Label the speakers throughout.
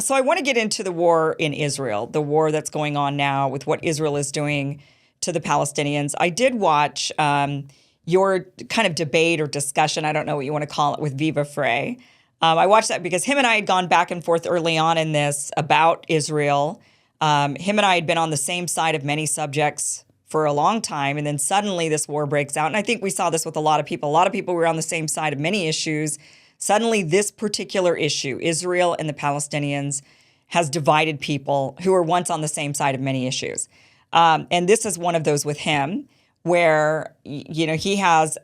Speaker 1: So I want to get into the war in Israel, the war that's going on now with what Israel is doing to the Palestinians. I did watch your kind of debate or discussion, I don't know what you want to call it, with Viva Frey. I watched that because him and I had gone back and forth early on in this about Israel. Him and I had been on the same side of many subjects for a long time, and then suddenly this war breaks out. And I think we saw this with a lot of people. A lot of people were on the same side of many issues. Suddenly, this particular issue, Israel and the Palestinians, has divided people who were once on the same side of many issues. And this is one of those with him, where he has,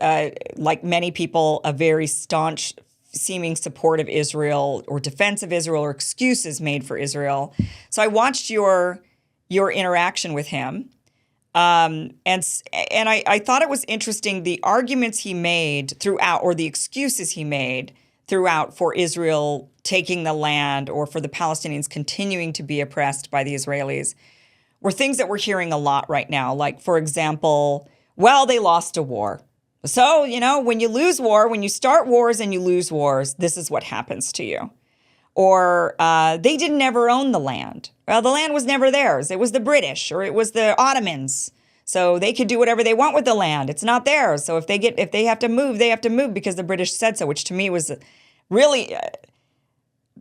Speaker 1: like many people, a very staunch seeming support of Israel or defense of Israel or excuses made for Israel. So I watched your interaction with him, and I thought it was interesting the arguments he made throughout, or the excuses he made throughout for Israel taking the land or for the Palestinians continuing to be oppressed by the Israelis were things that we're hearing a lot right now. Like, for example, well, they lost a war. So, when you lose war, when you start wars and you lose wars, this is what happens to you. Or they didn't ever own the land. Well, the land was never theirs. It was the British or it was the Ottomans. So they could do whatever they want with the land. It's not theirs. So if they have to move, they have to move because the British said so, which to me was really,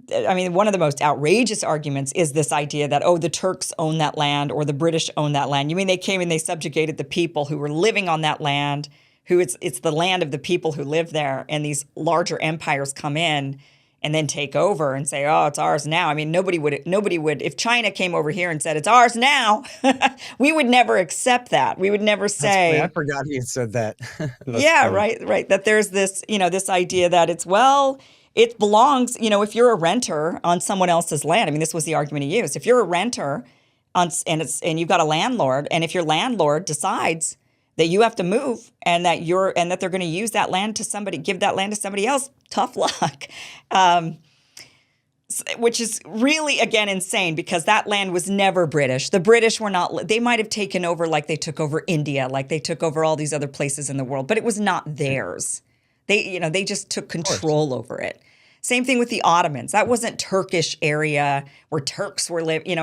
Speaker 1: one of the most outrageous arguments is this idea that, the Turks own that land or the British own that land. You mean they came and they subjugated the people who were living on that land, who it's the land of the people who live there, and these larger empires come in and then take over and say, oh, it's ours now. I mean, nobody would, if China came over here and said, it's ours now, we would never accept that. We would never say.
Speaker 2: I forgot he had said that.
Speaker 1: Yeah, funny. Right. That there's this, this idea that it belongs, if you're a renter on someone else's land. I mean, this was the argument he used. If you're a renter and you've got a landlord, and if your landlord decides that you have to move and that they're going to use that land to somebody, give that land to somebody else, tough luck. Which is really, again, insane because that land was never British. The British were not, they might have taken over like they took over India, like they took over all these other places in the world, but it was not theirs. They just took control over it. Same thing with the Ottomans. That wasn't Turkish area where Turks were living.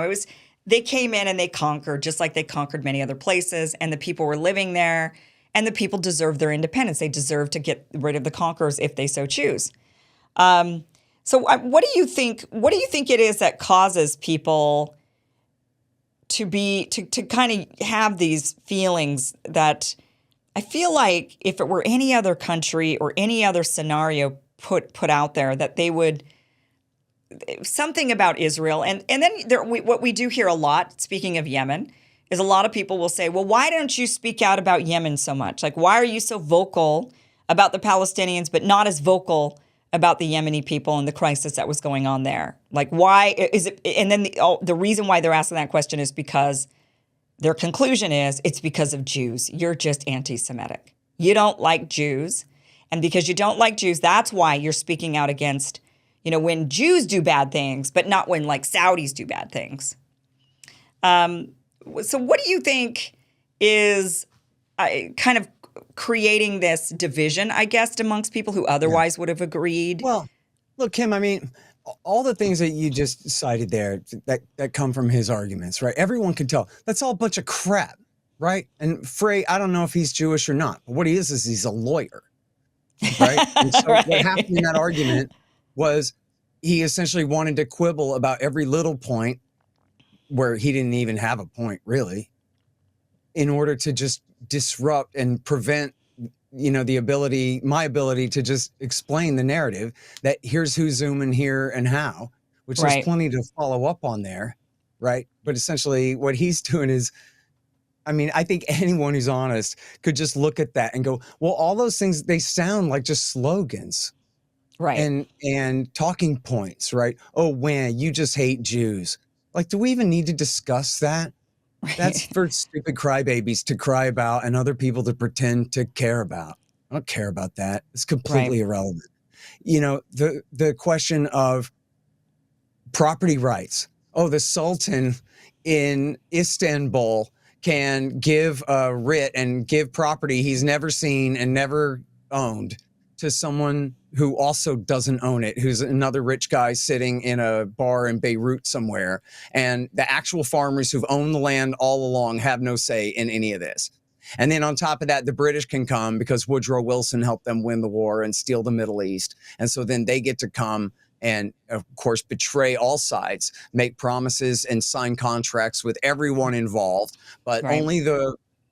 Speaker 1: They came in and they conquered just like they conquered many other places, and the people were living there, and the people deserve their independence. They deserve to get rid of the conquerors if they so choose. So what do you think it is that causes people to kind of have these feelings that I feel like if it were any other country or any other scenario put out there, that they would something about Israel. And then what we do hear a lot, speaking of Yemen, is a lot of people will say, well, why don't you speak out about Yemen so much? Like, why are you so vocal about the Palestinians, but not as vocal about the Yemeni people and the crisis that was going on there? Like, why is it? And then the reason why they're asking that question is because their conclusion is it's because of Jews. You're just anti-Semitic. You don't like Jews. And because you don't like Jews, that's why you're speaking out against, when Jews do bad things, but not when like Saudis do bad things. So what do you think is kind of creating this division, I guess, amongst people who otherwise would have agreed?
Speaker 2: Well, look, Kim, all the things that you just cited there that come from his arguments, right? Everyone can tell that's all a bunch of crap, right? And Frey, I don't know if he's Jewish or not, but what he is he's a lawyer, right? And so
Speaker 1: Right.
Speaker 2: What happened in that argument was he essentially wanted to quibble about every little point where he didn't even have a point, really, in order to just disrupt and prevent, my ability to just explain the narrative that here's who's zooming here and how, which
Speaker 1: Right.
Speaker 2: there's plenty to follow up on there, right? But essentially what he's doing is, I think anyone who's honest could just look at that and go, well, all those things, they sound like just slogans.
Speaker 1: Right.
Speaker 2: And talking points, right? Oh, man, you just hate Jews. Like, do we even need to discuss that?
Speaker 1: Right.
Speaker 2: That's for stupid crybabies to cry about and other people to pretend to care about. I don't care about that. It's completely irrelevant. The question of property rights. Oh, the Sultan in Istanbul can give a writ and give property he's never seen and never owned to someone who also doesn't own it, who's another rich guy sitting in a bar in Beirut somewhere. And the actual farmers who've owned the land all along have no say in any of this. And then on top of that, the British can come because Woodrow Wilson helped them win the war and steal the Middle East. And so then they get to come and, of course, betray all sides, make promises and sign contracts with everyone involved. But
Speaker 1: Right.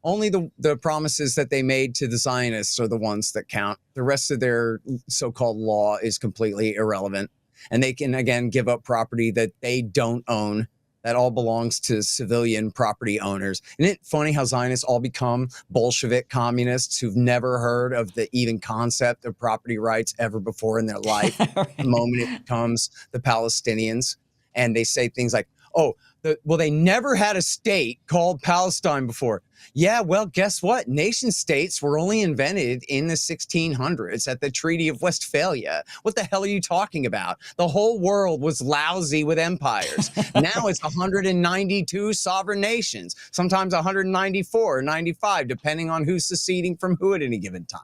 Speaker 2: only the promises that they made to the Zionists are the ones that count. The rest of their so-called law is completely irrelevant. And they can, again, give up property that they don't own. That all belongs to civilian property owners. Isn't it funny how Zionists all become Bolshevik communists who've never heard of the even concept of property rights ever before in their life?
Speaker 1: Right.
Speaker 2: The moment it becomes the Palestinians, and they say things like, oh, well, they never had a state called Palestine before. Yeah, well, guess what? Nation states were only invented in the 1600s at the Treaty of Westphalia. What the hell are you talking about? The whole world was lousy with empires. Now it's 192 sovereign nations, sometimes 194 or 95, depending on who's seceding from who at any given time.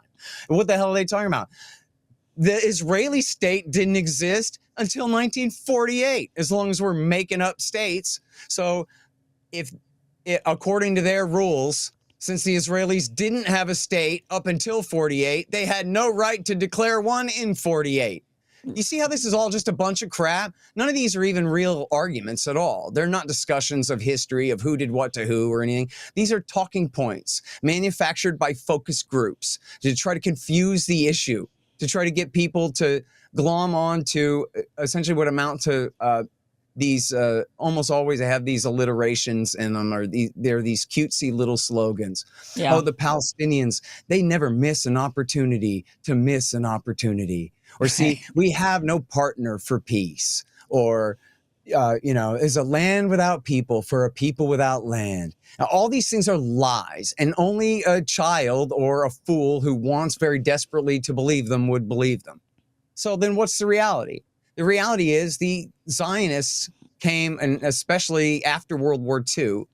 Speaker 2: What the hell are they talking about? The Israeli state didn't exist until 1948, as long as we're making up states. So according to their rules, since the Israelis didn't have a state up until 48, they had no right to declare one in 48. You see how this is all just a bunch of crap? None of these are even real arguments at all. They're not discussions of history, of who did what to who or anything. These are talking points manufactured by focus groups to try to confuse the issue, to try to get people to glom on to essentially what amount to these almost always have these alliterations in them, or they're these cutesy little slogans.
Speaker 1: Yeah.
Speaker 2: Oh, the Palestinians, they never miss an opportunity to miss an opportunity. Or see, we have no partner for peace. Or, is a land without people for a people without land. Now, all these things are lies, and only a child or a fool who wants very desperately to believe them would believe them. So then what's the reality? The reality is the Zionists came, and especially after World War II,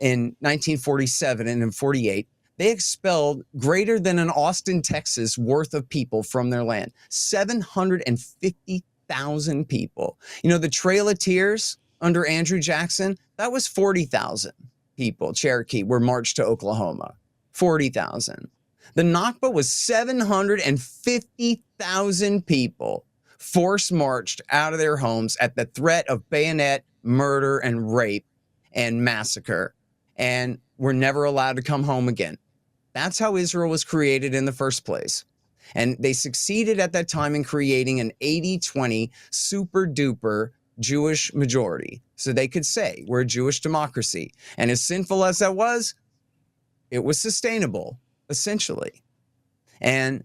Speaker 2: in 1947 and in 48, they expelled greater than an Austin, Texas worth of people from their land. 750,000 people. The Trail of Tears under Andrew Jackson, that was 40,000 people, Cherokee, were marched to Oklahoma. 40,000. The Nakba was 750,000 people forced marched out of their homes at the threat of bayonet, murder, and rape and massacre, and were never allowed to come home again. That's how Israel was created in the first place. And they succeeded at that time in creating an 80-20 super duper Jewish majority. So they could say, we're a Jewish democracy. And as sinful as that was, it was sustainable, essentially. And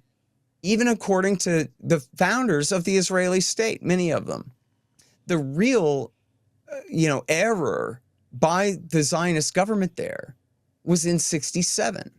Speaker 2: even according to the founders of the Israeli state, many of them, the real, error by the Zionist government there was in 1967.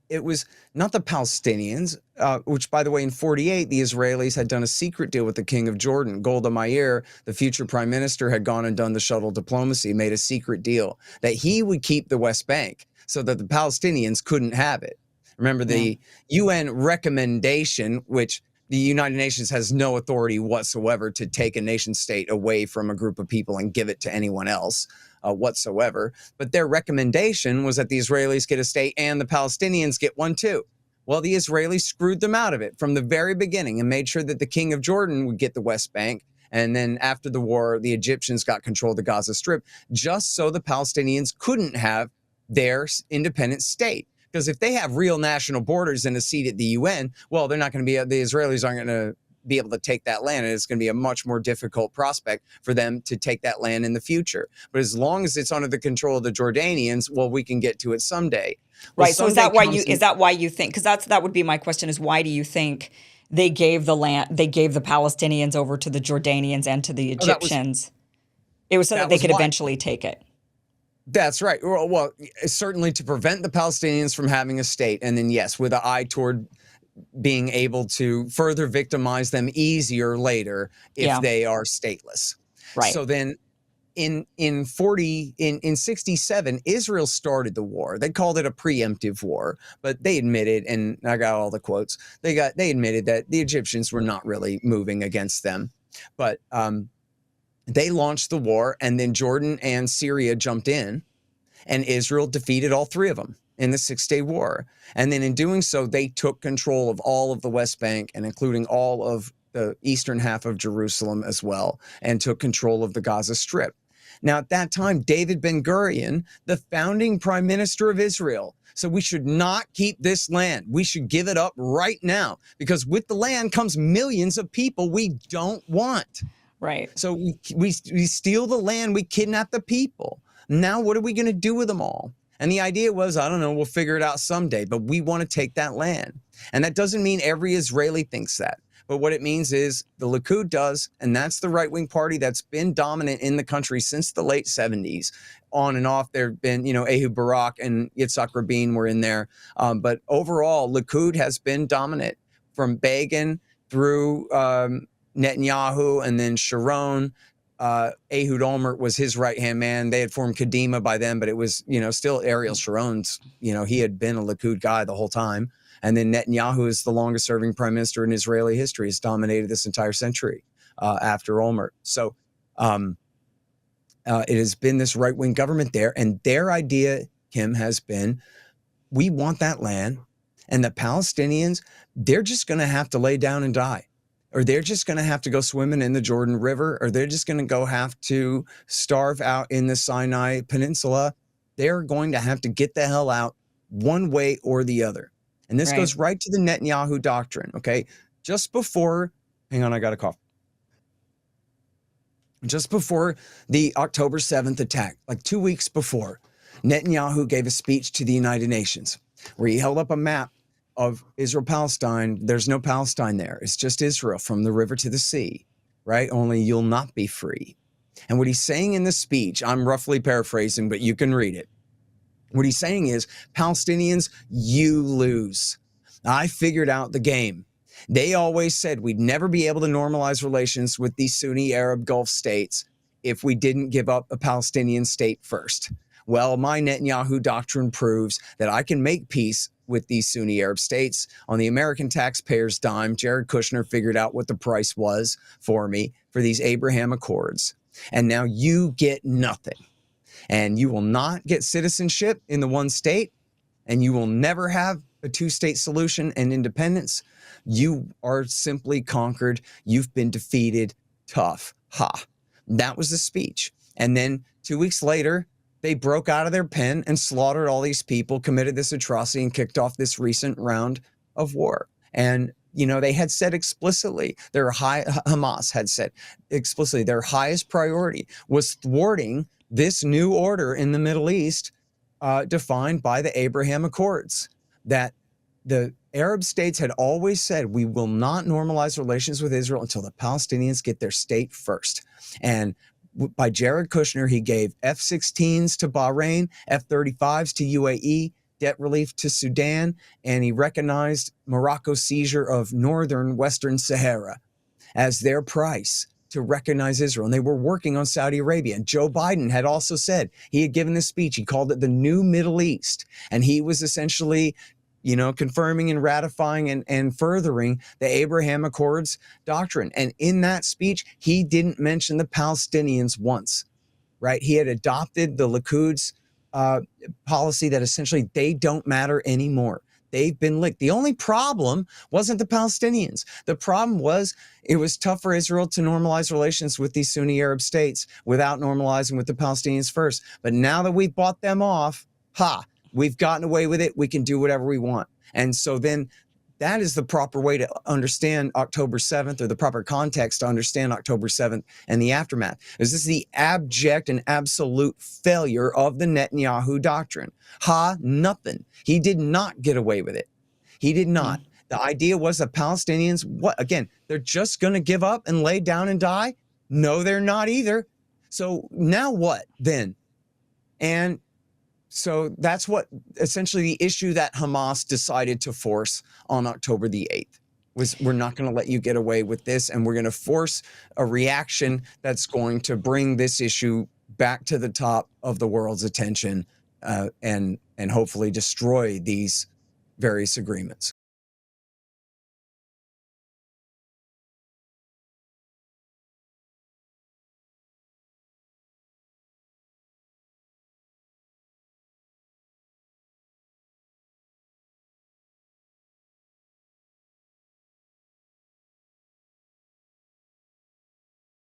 Speaker 2: It was not the Palestinians, which, by the way, in 1948, the Israelis had done a secret deal with the king of Jordan. Golda Meir, the future prime minister, had gone and done the shuttle diplomacy, made a secret deal that he would keep the West Bank so that the Palestinians couldn't have it. Remember the UN recommendation, which the United Nations has no authority whatsoever to take a nation state away from a group of people and give it to anyone else whatsoever. But their recommendation was that the Israelis get a state and the Palestinians get one too. Well, the Israelis screwed them out of it from the very beginning and made sure that the king of Jordan would get the West Bank. And then after the war, the Egyptians got control of the Gaza Strip, just so the Palestinians couldn't have their independent state. Because if they have real national borders and a seat at the UN, well, they're not going to be, the Israelis aren't going to be able to take that land. And it's going to be a much more difficult prospect for them to take that land in the future. But as long as it's under the control of the Jordanians, well, we can get to it someday. Well,
Speaker 1: right. So is that why you think, because that would be my question, is why do you think they gave the Palestinians over to the Jordanians and to the Egyptians? It was so that they could eventually take it.
Speaker 2: That's right. Well, certainly to prevent the Palestinians from having a state. And then, yes, with an eye toward being able to further victimize them easier later if they are stateless.
Speaker 1: Right.
Speaker 2: So then in 67, Israel started the war. They called it a preemptive war, but they admitted, and I got all the quotes, they admitted that the Egyptians were not really moving against them. But they launched the war, and then Jordan and Syria jumped in, and Israel defeated all three of them in the Six-Day War. And then in doing so, they took control of all of the West Bank, and including all of the eastern half of Jerusalem as well, and took control of the Gaza Strip. Now, at that time, David Ben-Gurion, the founding prime minister of Israel, so we should not keep this land. We should give it up right now, because with the land comes millions of people we don't want.
Speaker 1: Right.
Speaker 2: So we steal the land, we kidnap the people. Now, what are we going to do with them all? And the idea was, I don't know, we'll figure it out someday, but we want to take that land. And that doesn't mean every Israeli thinks that. But what it means is the Likud does, and that's the right-wing party that's been dominant in the country since the late 70s. On and off, there have been, Ehud Barak and Yitzhak Rabin were in there. But overall, Likud has been dominant from Begin through Netanyahu, and then Sharon. Ehud Olmert was his right-hand man. They had formed Kadima by then, but it was, still Ariel Sharon's, he had been a Likud guy the whole time. And then Netanyahu is the longest serving prime minister in Israeli history, has dominated this entire century after Olmert. So it has been this right-wing government there. And their idea, Kim, has been, we want that land. And the Palestinians, they're just going to have to lay down and die. Or they're just going to have to go swimming in the Jordan River. Or they're just going to have to starve out in the Sinai Peninsula. They're going to have to get the hell out one way or the other. And this goes right to the Netanyahu doctrine, okay? Just before, hang on, I got a cough. Just before the October 7th attack, like 2 weeks before, Netanyahu gave a speech to the United Nations where he held up a map of Israel-Palestine. There's no Palestine there. It's just Israel from the river to the sea, right? Only you'll not be free. And what he's saying in the speech, I'm roughly paraphrasing, but you can read it. What he's saying is, Palestinians, you lose. I figured out the game. They always said we'd never be able to normalize relations with these Sunni Arab Gulf states if we didn't give up a Palestinian state first. Well, my Netanyahu doctrine proves that I can make peace with these Sunni Arab states on the American taxpayer's dime. Jared Kushner figured out what the price was for me for these Abraham Accords. And now you get nothing. And you will not get citizenship in the one state, and you will never have a two-state solution and independence. You are simply conquered. You've been defeated. Tough. Ha. That was the speech. And then 2 weeks later, they broke out of their pen and slaughtered all these people, committed this atrocity, and kicked off this recent round of war. And they had said explicitly, Hamas had said explicitly, their highest priority was thwarting this new order in the Middle East, defined by the Abraham Accords, that the Arab states had always said, we will not normalize relations with Israel until the Palestinians get their state first. And by Jared Kushner, he gave F-16s to Bahrain, F-35s to UAE, debt relief to Sudan, and he recognized Morocco's seizure of northern Western Sahara as their price to recognize Israel. And they were working on Saudi Arabia. And Joe Biden had also said, he had given this speech, he called it the new Middle East. And he was essentially, confirming and ratifying and furthering the Abraham Accords doctrine. And in that speech, he didn't mention the Palestinians once, right? He had adopted the Likud's policy that essentially they don't matter anymore. They've been licked. The only problem wasn't the Palestinians. The problem was it was tough for Israel to normalize relations with these Sunni Arab states without normalizing with the Palestinians first. But now that we've bought them off, we've gotten away with it. We can do whatever we want. And so then that is the proper way to understand October 7th, or the proper context to understand October 7th and the aftermath. This is the abject and absolute failure of the Netanyahu doctrine. Nothing. He did not get away with it. He did not. The idea was the Palestinians, they're just going to give up and lay down and die? No, they're not either. So now what then? And so that's what essentially the issue that Hamas decided to force on October the 8th was, we're not going to let you get away with this, and we're going to force a reaction that's going to bring this issue back to the top of the world's attention and hopefully destroy these various agreements.